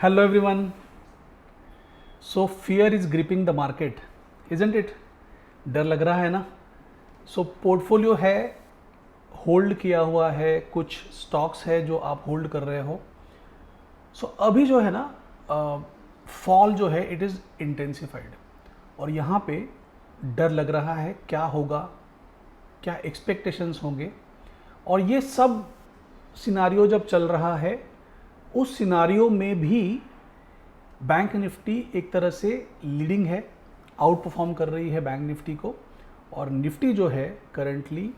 Hello everyone. So fear is gripping the market, isn't it? डर लग रहा है ना? सो पोर्टफोलियो है, होल्ड किया हुआ है, कुछ स्टॉक्स है जो आप होल्ड कर रहे हो. सो अभी जो है ना, फॉल जो है इट इज़ इंटेंसिफाइड और यहाँ पे डर लग रहा है क्या होगा, क्या एक्सपेक्टेशंस होंगे. और ये सब सिनारियो जब चल रहा है, उस सिनारियो में भी बैंक निफ्टी एक तरह से लीडिंग है, आउट परफॉर्म कर रही है बैंक निफ्टी को. और निफ्टी जो है करंटली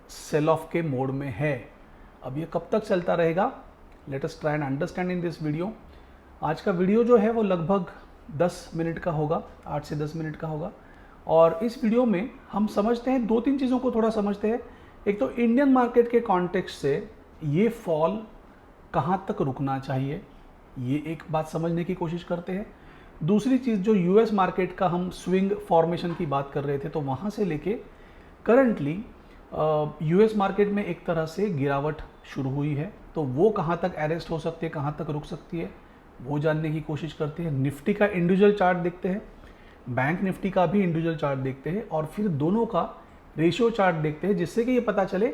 सेल ऑफ के मोड में है. अब ये कब तक चलता रहेगा, let us try and understand in this video. आज का वीडियो जो है वो लगभग 10 मिनट का होगा, 8 से 10 मिनट का होगा. और इस वीडियो में हम समझते हैं, 2-3 चीज़ों को थोड़ा समझते हैं. एक तो इंडियन मार्केट के कॉन्टेक्स्ट से ये फॉल कहाँ तक रुकना चाहिए, ये एक बात समझने की कोशिश करते हैं. दूसरी चीज़, जो यूएस मार्केट का हम स्विंग फॉर्मेशन की बात कर रहे थे, तो वहाँ से लेके करंटली यूएस मार्केट में एक तरह से गिरावट शुरू हुई है, तो वो कहाँ तक अरेस्ट हो सकती है, कहाँ तक रुक सकती है, वो जानने की कोशिश करते हैं. निफ्टी का इंडिविजुअल चार्ट देखते हैं, बैंक निफ्टी का भी इंडिविजुअल चार्ट देखते हैं, और फिर दोनों का रेशियो चार्ट देखते हैं, जिससे कि ये पता चले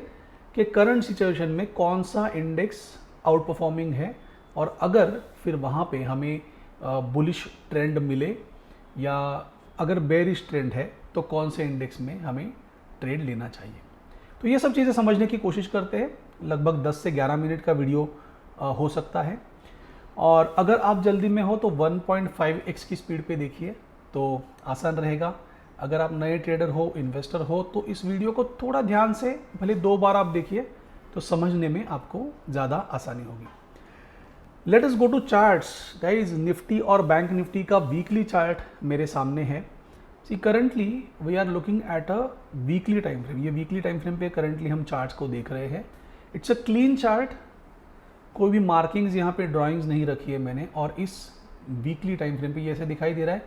कि करंट सिचुएशन में कौन सा इंडेक्स आउट परफॉर्मिंग है, और अगर फिर वहाँ पे हमें बुलिश ट्रेंड मिले या अगर बेरिश ट्रेंड है तो कौन से इंडेक्स में हमें ट्रेड लेना चाहिए. तो ये सब चीज़ें समझने की कोशिश करते हैं. लगभग 10 से 11 मिनट का वीडियो हो सकता है. और अगर आप जल्दी में हो तो 1.5x की स्पीड पे देखिए तो आसान रहेगा. अगर आप नए ट्रेडर हो, इन्वेस्टर हो, तो इस वीडियो को थोड़ा ध्यान से भले 2 बार आप देखिए तो समझने में आपको ज़्यादा आसानी होगी. Let us go to charts guys. Nifty और बैंक निफ्टी का वीकली चार्ट मेरे सामने है. See currently we are looking at a weekly time frame. ये वीकली टाइम फ्रेम पे करंटली हम चार्ट्स को देख रहे हैं. इट्स अ क्लीन चार्ट, कोई भी मार्किंग्स यहाँ पे ड्राइंग्स नहीं रखी है मैंने. और इस वीकली टाइम फ्रेम पे ये ऐसे दिखाई दे रहा है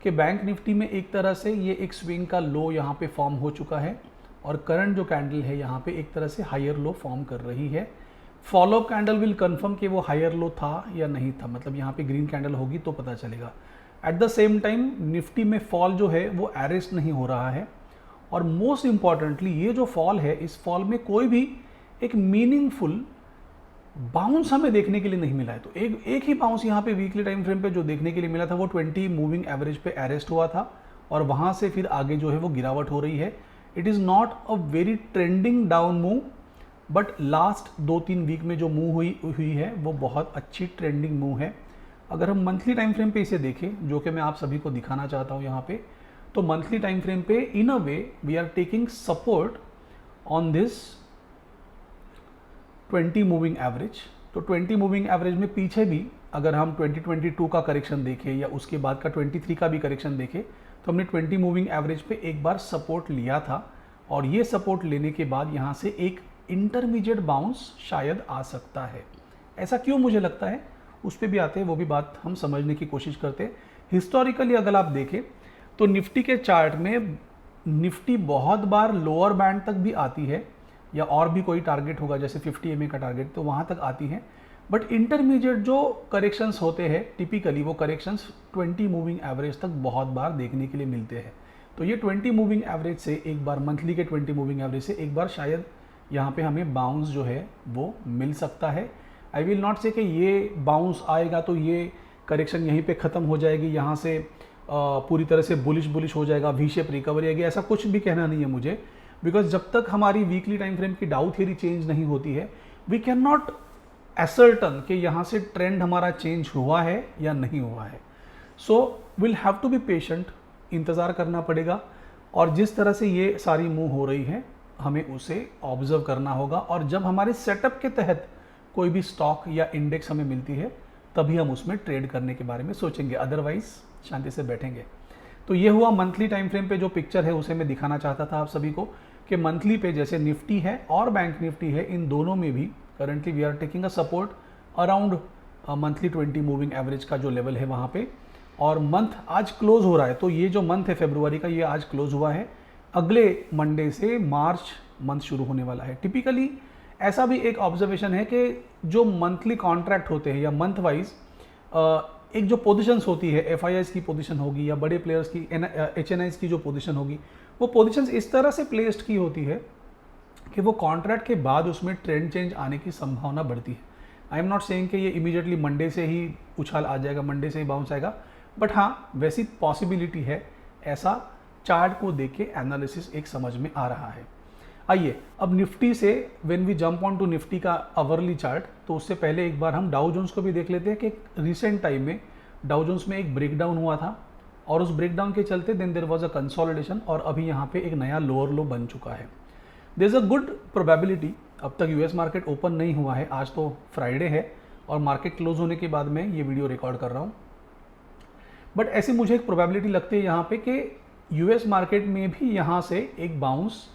कि बैंक निफ्टी में एक तरह से ये एक स्विंग का लो यहाँ पे फॉर्म हो चुका है, और करंट जो कैंडल है यहाँ पे एक तरह से हायर लो फॉर्म कर रही है. फॉलोअप कैंडल विल कंफर्म कि वो हायर लो था या नहीं था, मतलब यहाँ पे ग्रीन कैंडल होगी तो पता चलेगा. At the same time Nifty में फॉल जो है वो अरेस्ट नहीं हो रहा है, और मोस्ट इंपॉर्टेंटली ये जो फॉल है, इस फॉल में कोई भी एक मीनिंगफुल बाउंस हमें देखने के लिए नहीं मिला है. तो एक ही बाउंस यहाँ पे वीकली टाइम फ्रेम पे जो देखने के लिए मिला था वो 20 मूविंग एवरेज पे अरेस्ट हुआ था, और वहाँ से फिर आगे जो है वो गिरावट हो रही है. It is not a very trending down move, but last 2-3 week में जो मूव हुई है वो बहुत अच्छी ट्रेंडिंग मूव है. अगर हम मंथली टाइम फ्रेम पे इसे देखें, जो कि मैं आप सभी को दिखाना चाहता हूँ यहाँ पे, तो मंथली टाइम फ्रेम पे in a way we are taking support on this 20 moving average. तो 20 मूविंग एवरेज में पीछे भी अगर हम 2022 का करेक्शन देखें या उसके बाद का 23 का भी करेक्शन देखें, तो हमने 20 मूविंग एवरेज पे एक बार सपोर्ट लिया था, और ये सपोर्ट लेने के बाद यहाँ से एक इंटरमीडिएट बाउंस शायद आ सकता है. ऐसा क्यों मुझे लगता है, उस पर भी आते हैं, वो भी बात हम समझने की कोशिश करते हैं. हिस्टोरिकली अगर आप देखें तो निफ्टी के चार्ट में निफ्टी बहुत बार लोअर बैंड तक भी आती है, या और भी कोई टारगेट होगा जैसे 50 EMA का टारगेट, तो वहाँ तक आती है. बट इंटरमीडिएट जो करेक्शंस होते हैं टिपिकली, वो करेक्शंस 20 मूविंग एवरेज तक बहुत बार देखने के लिए मिलते हैं. तो ये 20 मूविंग एवरेज से एक बार, मंथली के 20 मूविंग एवरेज से एक बार शायद यहाँ पे हमें बाउंस जो है वो मिल सकता है. आई विल नॉट से कि ये बाउंस आएगा तो ये करेक्शन यहीं पे ख़त्म हो जाएगी, यहाँ से पूरी तरह से बुलिश हो जाएगा, वी शेप रिकवरी आएगी, ऐसा कुछ भी कहना नहीं है मुझे. बिकॉज जब तक हमारी वीकली टाइम फ्रेम की डाउ थ्योरी चेंज नहीं होती है, वी कैन नॉट असर्टन कि यहाँ से ट्रेंड हमारा चेंज हुआ है या नहीं हुआ है. So will have to be patient, इंतज़ार करना पड़ेगा, और जिस तरह से ये सारी मूव हो रही है हमें उसे ऑब्जर्व करना होगा. और जब हमारे सेटअप के तहत कोई भी स्टॉक या इंडेक्स हमें मिलती है, तभी हम उसमें ट्रेड करने के बारे में सोचेंगे, अदरवाइज शांति से बैठेंगे. तो ये हुआ मंथली टाइम फ्रेम पे जो पिक्चर है, उसे मैं दिखाना चाहता था आप सभी को कि मंथली पे जैसे निफ्टी है और बैंक निफ्टी है, इन दोनों में भी currently we are taking a support around monthly 20 moving average का जो लेवल है वहाँ पे. और मंथ आज क्लोज हो रहा है, तो ये जो मंथ है फरवरी का, ये आज क्लोज हुआ है. अगले मंडे से मार्च मंथ शुरू होने वाला है. टिपिकली ऐसा भी एक ऑब्जर्वेशन है कि जो मंथली कॉन्ट्रैक्ट होते हैं या मंथ वाइज एक जो पोजीशंस होती है, एफ की पोजीशन होगी या बड़े प्लेयर्स की एच की जो पोजीशन होगी, वो पोजीशंस इस तरह से प्लेस्ड की होती है कि वो कॉन्ट्रैक्ट के बाद उसमें ट्रेंड चेंज आने की संभावना बढ़ती है। आई एम नॉट सेइंग कि ये इमीडिएटली मंडे से ही उछाल आ जाएगा, मंडे से ही बाउंस आएगा, बट हाँ वैसी पॉसिबिलिटी है, ऐसा चार्ट को देख के एनालिसिस एक समझ में आ रहा है। आइए अब निफ्टी से when we jump on to Nifty का आवरली चार्ट, तो उससे पहले एक बार हम डाउ जोन्स को भी देख लेते हैं कि रिसेंट टाइम में डाउ जोन्स में एक ब्रेकडाउन हुआ था और उस ब्रेकडाउन के चलते then there was a consolidation और अभी यहाँ पे एक नया लोअर लो बन चुका है। There is a good probability, अब तक यूएस मार्केट ओपन नहीं हुआ है, आज तो फ्राइडे है और मार्केट क्लोज होने के बाद मैं ये वीडियो रिकॉर्ड कर रहा हूँ, बट ऐसी मुझे एक प्रोबेबिलिटी लगती है यहाँ पे कि यूएस मार्केट में भी यहाँ से एक बाउंस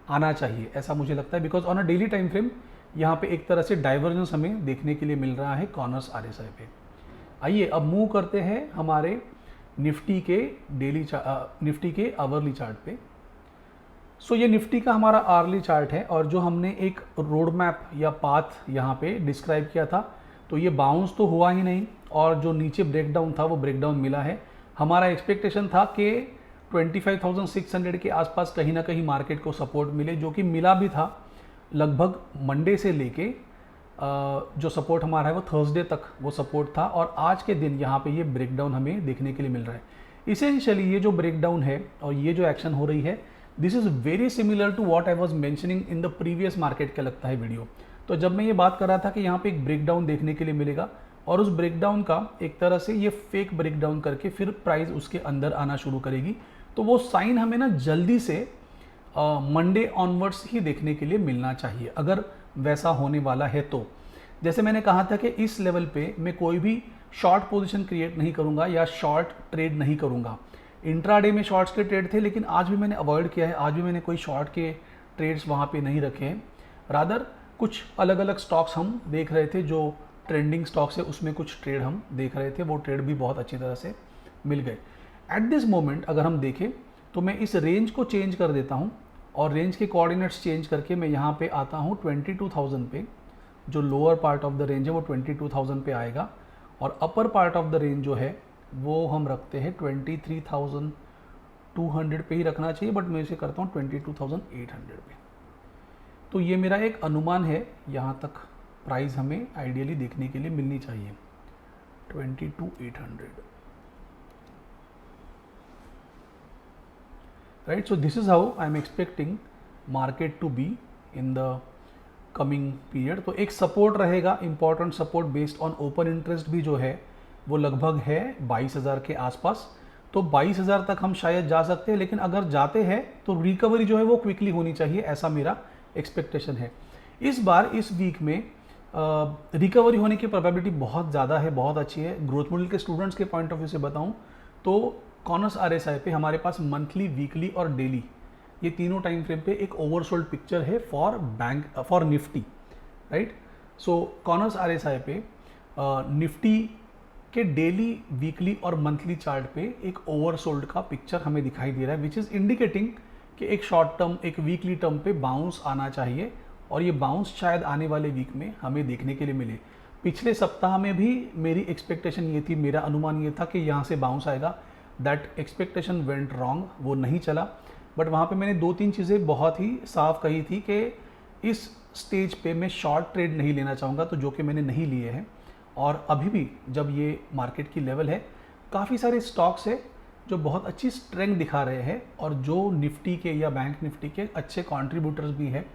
आना चाहिए, ऐसा मुझे लगता है, because on a daily time frame यहाँ पे एक तरह से डाइवर्जेंस हमें देखने के लिए मिल रहा है कॉर्नर्स आरएसआई पे। आइए अब मूव करते हैं हमारे निफ्टी के आवरली चार्ट पे। सो ये निफ्टी का हमारा आवर्ली चार्ट है और जो हमने एक रोड मैप या पाथ यहाँ पे डिस्क्राइब किया था, तो ये बाउंस तो हुआ ही नहीं और जो नीचे ब्रेकडाउन था वो ब्रेकडाउन मिला है। हमारा एक्सपेक्टेशन था कि 25,600 के आसपास कहीं ना कहीं मार्केट को सपोर्ट मिले, जो कि मिला भी था। लगभग मंडे से लेके जो सपोर्ट हमारा है वो थर्सडे तक वो सपोर्ट था और आज के दिन यहाँ पे ये ब्रेकडाउन हमें देखने के लिए मिल रहा है। इसेंशियली ये जो ब्रेकडाउन है और ये जो एक्शन हो रही है, this is very similar to what I was mentioning in the previous market का लगता है वीडियो। तो जब मैं ये बात कर रहा था कि यहाँ पे एक ब्रेकडाउन देखने के लिए मिलेगा और उस ब्रेकडाउन का एक तरह से ये फेक ब्रेकडाउन करके फिर प्राइस उसके अंदर आना शुरू करेगी, तो वो साइन हमें ना जल्दी से मंडे ऑनवर्ड्स ही देखने के लिए मिलना चाहिए, अगर वैसा होने वाला है तो। जैसे मैंने कहा था कि इस लेवल पे मैं कोई भी शॉर्ट पोजीशन क्रिएट नहीं करूँगा या शॉर्ट ट्रेड नहीं करूँगा। इंट्राडे में शॉर्ट्स के ट्रेड थे, लेकिन आज भी मैंने अवॉइड किया है, आज भी मैंने कोई शॉर्ट के ट्रेड्स वहाँ पे नहीं रखे हैं। रादर कुछ अलग अलग स्टॉक्स हम देख रहे थे, जो ट्रेंडिंग स्टॉक्स है उसमें कुछ ट्रेड हम देख रहे थे, वो ट्रेड भी बहुत अच्छी तरह से मिल गए। एट दिस मोमेंट अगर हम देखें तो मैं इस रेंज को चेंज कर देता हूँ और रेंज के कोऑर्डिनेट्स चेंज करके मैं यहाँ पे आता हूँ 22,000 पे। जो lower part of the range है वो 22,000 पे आएगा और upper part of the range जो है वो हम रखते हैं 23,200 पे ही रखना चाहिए, बट मैं इसे करता हूँ 22,800 पे। तो ये मेरा एक अनुमान है, यहाँ तक प्राइस हमें आइडियली देखने के लिए मिलनी चाहिए 22,800, right. So this is how I am expecting market to be in the coming period. तो एक सपोर्ट रहेगा, important support based on open interest भी जो है वो लगभग है 22,000 के आसपास। तो 22,000 तक हम शायद जा सकते हैं, लेकिन अगर जाते हैं तो रिकवरी जो है वो क्विकली होनी चाहिए, ऐसा मेरा एक्सपेक्टेशन है। इस बार इस वीक में रिकवरी होने की प्रोबेबिलिटी बहुत ज़्यादा है, बहुत अच्छी है। ग्रोथ मॉडल के स्टूडेंट्स के पॉइंट ऑफ व्यू से बताऊँ तो कॉर्नर्स आरएसआई पे हमारे पास मंथली, वीकली और डेली, ये तीनों टाइम फ्रेम पे एक ओवरसोल्ड पिक्चर है for Nifty, right. So corners RSI पे निफ्टी के डेली, वीकली और मंथली चार्ट पे एक ओवरसोल्ड का पिक्चर हमें दिखाई दे रहा है, विच इज़ इंडिकेटिंग कि एक शॉर्ट टर्म, एक वीकली टर्म पे बाउंस आना चाहिए और ये बाउंस शायद आने वाले वीक में हमें देखने के लिए मिले। पिछले सप्ताह में भी मेरी एक्सपेक्टेशन ये थी, मेरा अनुमान ये था कि यहाँ से बाउंस आएगा। दैट एक्सपेक्टेशन वेंट रॉन्ग, वो नहीं चला। बट वहाँ पे मैंने 2-3 चीज़ें बहुत ही साफ कही थी कि इस स्टेज पे मैं शॉर्ट ट्रेड नहीं लेना चाहूँगा, तो जो कि मैंने नहीं लिए हैं। और अभी भी जब ये मार्केट की लेवल है, काफ़ी सारे स्टॉक्स है जो बहुत अच्छी स्ट्रेंथ दिखा रहे हैं और जो निफ्टी के या बैंक निफ्टी के अच्छे कंट्रीब्यूटर्स भी हैं,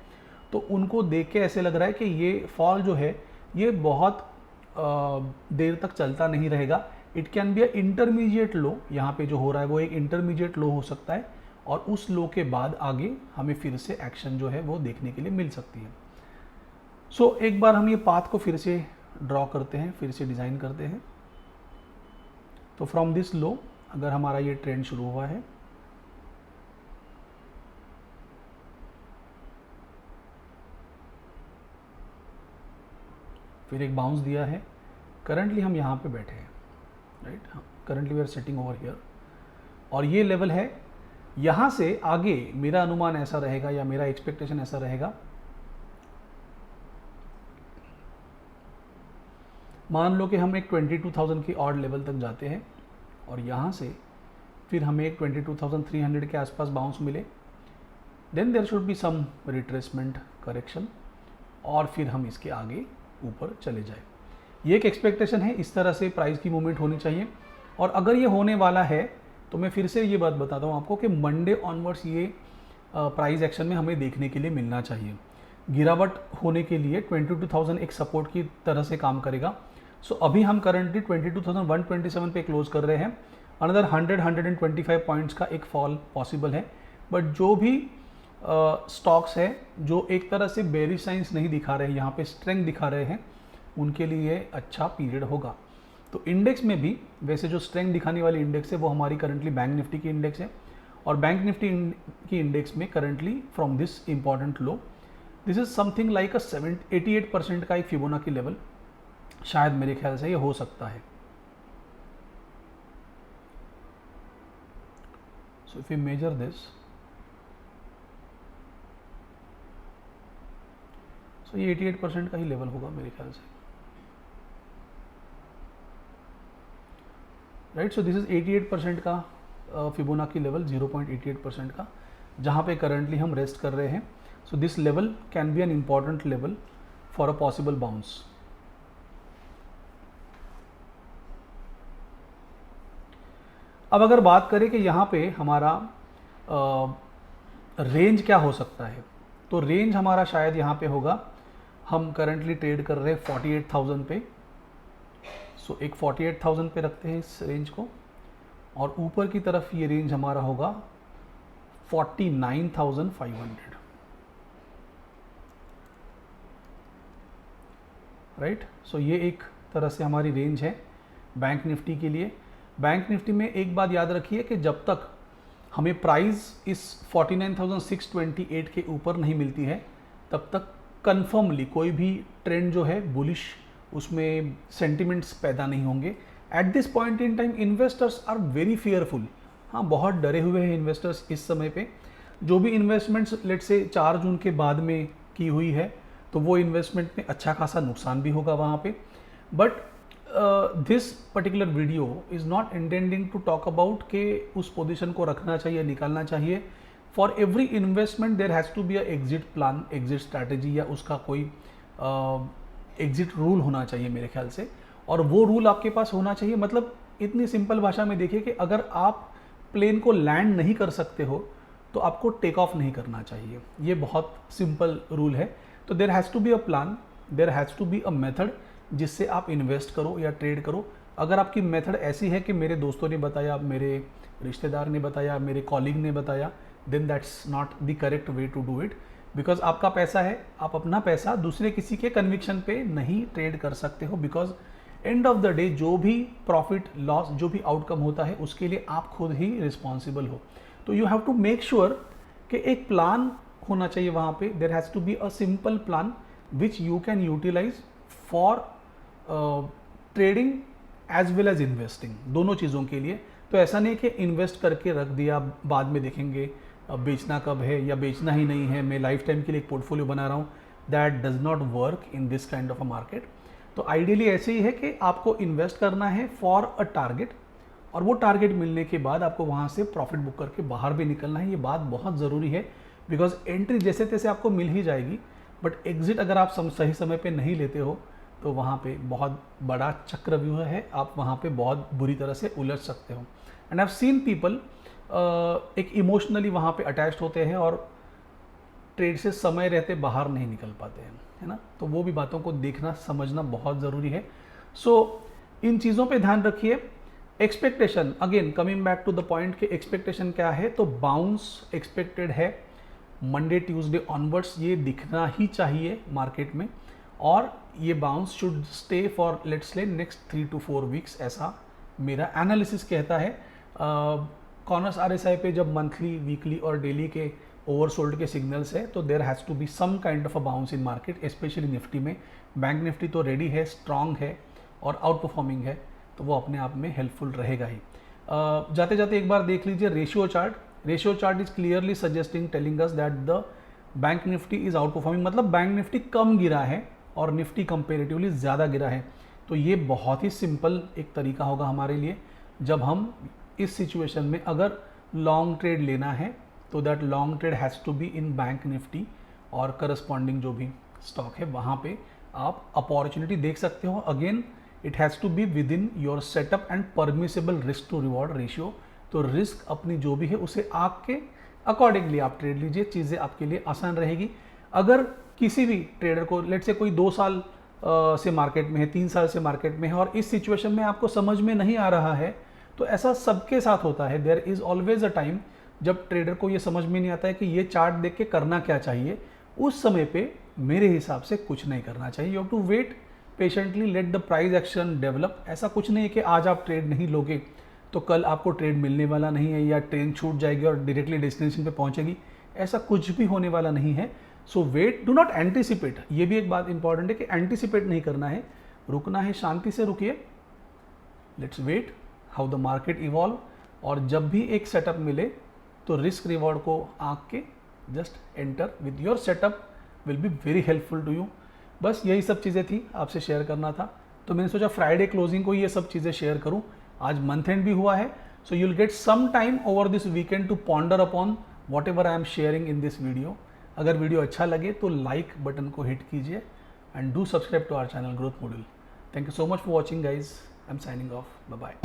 तो उनको देख के ऐसे लग रहा है कि ये फॉल जो है ये बहुत देर तक चलता नहीं रहेगा। It can be a intermediate low, यहाँ पे जो हो रहा है वो एक इंटरमीडिएट लो हो सकता है और उस लो के बाद आगे हमें फिर से एक्शन जो है वो देखने के लिए मिल सकती है। सो एक बार हम ये पाथ को फिर से ड्रॉ करते हैं, फिर से डिज़ाइन करते हैं। तो फ्रॉम दिस लो अगर हमारा ये ट्रेंड शुरू हुआ है, फिर एक बाउंस दिया है, करंटली हम यहाँ पे बैठे हैं, right. Currently we are sitting over here और ये लेवल है। यहाँ से आगे मेरा अनुमान ऐसा रहेगा या मेरा एक्सपेक्टेशन ऐसा रहेगा मान लो कि हम एक 22,000 की ऑड लेवल तक जाते हैं और यहाँ से फिर हमें एक 22,300 के आसपास बाउंस मिले, then there should be some retracement correction और फिर हम इसके आगे ऊपर चले जाए। ये एक एक्सपेक्टेशन है, इस तरह से प्राइस की मूवमेंट होनी चाहिए। और अगर ये होने वाला है तो मैं फिर से ये बात बताता हूँ आपको कि मंडे ऑनवर्ड्स ये प्राइस एक्शन में हमें देखने के लिए मिलना चाहिए। गिरावट होने के लिए 22,000 एक सपोर्ट की तरह से काम करेगा। सो अभी हम करंटली 22,127 पे क्लोज कर रहे हैं। अनदर 100-125 पॉइंट्स का एक फॉल पॉसिबल है, बट जो भी स्टॉक्स है जो एक तरह से बेरिश साइंस नहीं दिखा रहे हैं, यहाँ पे स्ट्रेंथ दिखा रहे हैं, उनके लिए अच्छा पीरियड होगा। तो इंडेक्स में भी वैसे जो स्ट्रेंथ दिखाने वाली इंडेक्स है वो हमारी करंटली बैंक निफ्टी की इंडेक्स है, और बैंक निफ्टी की इंडेक्स में currently from this important low, this is something like अ 88% का एक फिबोनाची लेवल शायद मेरे ख्याल से ये हो सकता है। So if you measure this, so ये 88% का ही लेवल होगा मेरे ख्याल से, राइट। सो दिस इज 88% का फिबोनाची लेवल, 0.88% का, जहाँ पे करंटली हम रेस्ट कर रहे हैं। So this level can be an important level for a possible bounce. अब अगर बात करें कि यहाँ पे हमारा रेंज क्या हो सकता है, तो रेंज हमारा शायद यहाँ पे होगा, हम करंटली ट्रेड कर रहे हैं 48,000 पे। सो एक 48,000 पे रखते हैं इस रेंज को, और ऊपर की तरफ ये रेंज हमारा होगा 49,500, राइट। सो ये एक तरह से हमारी रेंज है बैंक निफ्टी के लिए। बैंक निफ्टी में एक बात याद रखिए कि जब तक हमें प्राइस इस 49,628 के ऊपर नहीं मिलती है, तब तक कन्फर्मली कोई भी ट्रेंड जो है बुलिश, उसमें सेंटिमेंट्स पैदा नहीं होंगे। At this point in time investors are very fearful. हाँ, बहुत डरे हुए हैं इन्वेस्टर्स इस समय पे। जो भी इन्वेस्टमेंट्स लेट से 4 जून के बाद में की हुई है, तो वो इन्वेस्टमेंट में अच्छा खासा नुकसान भी होगा वहाँ पे। But this particular video is not intending to talk about कि उस पोजीशन को रखना चाहिए, निकालना चाहिए। For every investment there has to be a exit plan, exit strategy, या उसका कोई एग्जिट रूल होना चाहिए मेरे ख्याल से। और वो रूल आपके पास होना चाहिए, मतलब इतनी सिंपल भाषा में देखिए कि अगर आप प्लेन को लैंड नहीं कर सकते हो तो आपको टेक ऑफ नहीं करना चाहिए। ये बहुत सिंपल रूल है। तो there has to be a plan, there has to be a method जिससे आप इन्वेस्ट करो या ट्रेड करो। अगर आपकी मेथड ऐसी है कि मेरे दोस्तों ने बताया, मेरे रिश्तेदार ने बताया, मेरे कॉलीग ने बताया, then that's not the correct way to do it. Because आपका पैसा है, आप अपना पैसा दूसरे किसी के कन्विक्शन पे नहीं ट्रेड कर सकते हो। Because end of the day जो भी प्रॉफिट लॉस, जो भी आउटकम होता है, उसके लिए आप खुद ही रिस्पॉन्सिबल हो। तो you have to make sure कि एक प्लान होना चाहिए वहाँ पे। There has to be a simple plan which you can utilise for trading as well as investing, दोनों चीज़ों के लिए। तो ऐसा नहीं कि इन्वेस्ट करके रख दिया, बाद में देखेंगे बेचना कब है या बेचना ही नहीं है, मैं लाइफ टाइम के लिए एक पोर्टफोलियो बना रहा हूँ। That does not work in this kind of a market. तो आइडियली ऐसे ही है कि आपको इन्वेस्ट करना है फॉर अ टारगेट, और वो टारगेट मिलने के बाद आपको वहाँ से प्रॉफिट बुक करके बाहर भी निकलना है। ये बात बहुत ज़रूरी है, बिकॉज एंट्री जैसे तैसे आपको मिल ही जाएगी, बट एग्जिट अगर आप सही समय पे नहीं लेते हो तो वहाँ पे बहुत बड़ा चक्रव्यूह है, आप वहाँ पे बहुत बुरी तरह से उलझ सकते हो। And I have seen people एक इमोशनली वहाँ पे अटैच्ड होते हैं और ट्रेड से समय रहते बाहर नहीं निकल पाते हैं, है ना। तो वो भी बातों को देखना समझना बहुत ज़रूरी है। सो इन चीज़ों पे ध्यान रखिए। Expectation, again coming back to the point कि एक्सपेक्टेशन क्या है, तो बाउंस एक्सपेक्टेड है मंडे ट्यूसडे ऑनवर्ड्स, ये दिखना ही चाहिए मार्केट में, और ये bounce should stay for let's say next 3 to 4 weeks, ऐसा मेरा एनालिसिस कहता है। कॉर्नर्स आरएसआई पे जब मंथली, वीकली और डेली के ओवरसोल्ड के सिग्नल्स है, तो there has to be some kind of a bounce in market, specially Nifty में। बैंक निफ्टी तो रेडी है, स्ट्रांग है और आउट परफॉर्मिंग है, तो वो अपने आप में हेल्पफुल रहेगा ही। जाते जाते एक बार देख लीजिए ratio chart. Ratio chart is clearly suggesting, telling us that the bank Nifty is out performing, मतलब बैंक निफ्टी कम गिरा है और निफ्टी कंपेरेटिवली ज़्यादा गिरा है। तो ये बहुत ही सिंपल एक तरीका होगा हमारे लिए, जब हम इस सिचुएशन में अगर लॉन्ग ट्रेड लेना है तो that long trade has to be in bank Nifty और करस्पॉन्डिंग जो भी स्टॉक है वहाँ पे आप अपॉर्चुनिटी देख सकते हो। Again it has to be within your setup and permissible risk to reward ratio. तो रिस्क अपनी जो भी है उसे आपके अकॉर्डिंगली आप ट्रेड लीजिए, चीज़ें आपके लिए आसान रहेगी। अगर किसी भी ट्रेडर को लेट से कोई 2 साल से मार्केट में है, 3 साल से मार्केट में है और इस सिचुएशन में आपको समझ में नहीं आ रहा है, तो ऐसा सबके साथ होता है। There is always a time जब ट्रेडर को ये समझ में नहीं आता है कि ये चार्ट देख के करना क्या चाहिए। उस समय पे मेरे हिसाब से कुछ नहीं करना चाहिए। You have to wait patiently, let the price action develop. ऐसा कुछ नहीं है कि आज आप ट्रेड नहीं लोगे तो कल आपको ट्रेड मिलने वाला नहीं है या ट्रेन छूट जाएगी और डायरेक्टली डेस्टिनेशन पे पहुंचेगी, ऐसा कुछ भी होने वाला नहीं है। सो वेट, डू नॉट एंटिसिपेट। ये भी एक बात इंपॉर्टेंट है कि एंटिसिपेट नहीं करना है, रुकना है, शांति से रुकिए। Let's wait how the market evolve, और जब भी एक सेटअप मिले तो रिस्क रिवॉर्ड को आंक के just enter with your setup will be very helpful to you. बस यही सब चीज़ें थी, आपसे शेयर करना था। तो मैंने सोचा फ्राइडे क्लोजिंग को ये सब चीज़ें शेयर करूं। आज मंथ एंड भी हुआ है, so you will get some time over this weekend to ponder upon whatever I am sharing in this video. अगर वीडियो अच्छा लगे तो लाइक बटन को हिट कीजिए and do subscribe to our channel growth module. Thank you so much for watching guys. I am signing off. Bye bye.